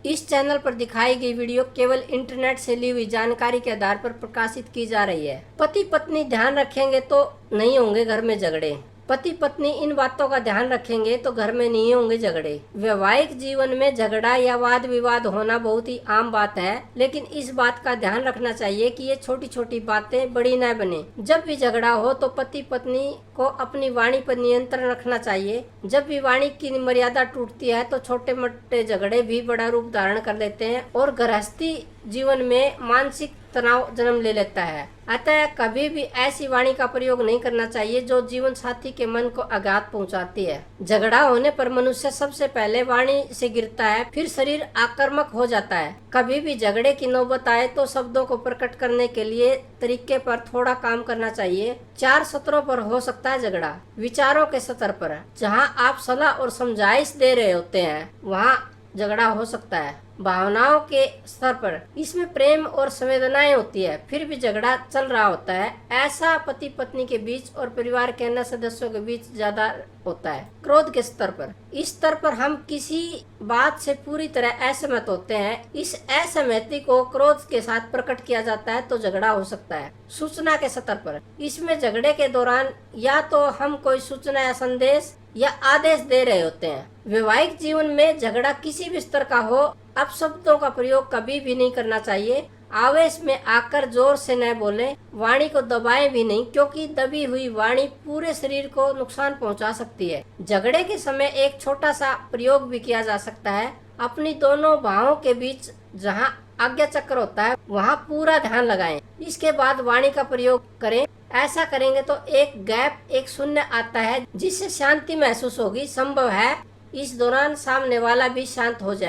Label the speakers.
Speaker 1: इस चैनल पर दिखाई गई वीडियो केवल इंटरनेट से ली हुई जानकारी के आधार पर प्रकाशित की जा रही है। पति पत्नी ध्यान रखेंगे तो नहीं होंगे घर में झगड़े। पति पत्नी इन बातों का ध्यान रखेंगे तो घर में नहीं होंगे झगड़े। वैवाहिक जीवन में झगड़ा या वाद विवाद होना बहुत ही आम बात है, लेकिन इस बात का ध्यान रखना चाहिए कि ये छोटी छोटी बातें बड़ी न बने। जब भी झगड़ा हो तो पति पत्नी को अपनी वाणी पर नियंत्रण रखना चाहिए। जब भी वाणी की मर्यादा टूटती है तो छोटे मोटे झगड़े भी बड़ा रूप धारण कर लेते हैं और गृहस्थी जीवन में मानसिक तनाव जन्म ले लेता है। अतः कभी भी ऐसी वाणी का प्रयोग नहीं करना चाहिए जो जीवन साथी के मन को आघात पहुंचाती है। झगड़ा होने पर मनुष्य सबसे पहले वाणी से गिरता है, फिर शरीर आक्रामक हो जाता है। कभी भी झगड़े की नौबत आए तो शब्दों को प्रकट करने के लिए तरीके पर थोड़ा काम करना चाहिए। 4 स्तरों पर हो सकता है झगड़ा। विचारों के स्तर पर, जहां आप सलाह और समझाइश दे रहे होते हैं, वहां झगड़ा हो सकता है। भावनाओं के स्तर पर, इसमें प्रेम और संवेदनाएं होती है, फिर भी झगड़ा चल रहा होता है। ऐसा पति पत्नी के बीच और परिवार के अन्य सदस्यों के बीच ज्यादा होता है। क्रोध के स्तर पर, इस स्तर पर हम किसी बात से पूरी तरह असहमत होते हैं। इस असहमति को क्रोध के साथ प्रकट किया जाता है तो झगड़ा हो सकता है। सूचना के स्तर पर, इसमें झगड़े के दौरान या तो हम कोई सूचना या संदेश या आदेश दे रहे होते हैं। वैवाहिक जीवन में झगड़ा किसी भी स्तर का हो, अपशब्दों का प्रयोग कभी भी नहीं करना चाहिए। आवेश में आकर जोर से न बोलें, वाणी को दबाएं भी नहीं, क्योंकि दबी हुई वाणी पूरे शरीर को नुकसान पहुंचा सकती है। झगड़े के समय एक छोटा सा प्रयोग भी किया जा सकता है। अपनी दोनों बाहों के बीच जहां आज्ञा चक्र होता है वहां पूरा ध्यान लगाएं। इसके बाद वाणी का प्रयोग करें। ऐसा करेंगे तो एक गैप, एक शून्य आता है जिससे शांति महसूस होगी। संभव है इस दौरान सामने वाला भी शांत हो जाए।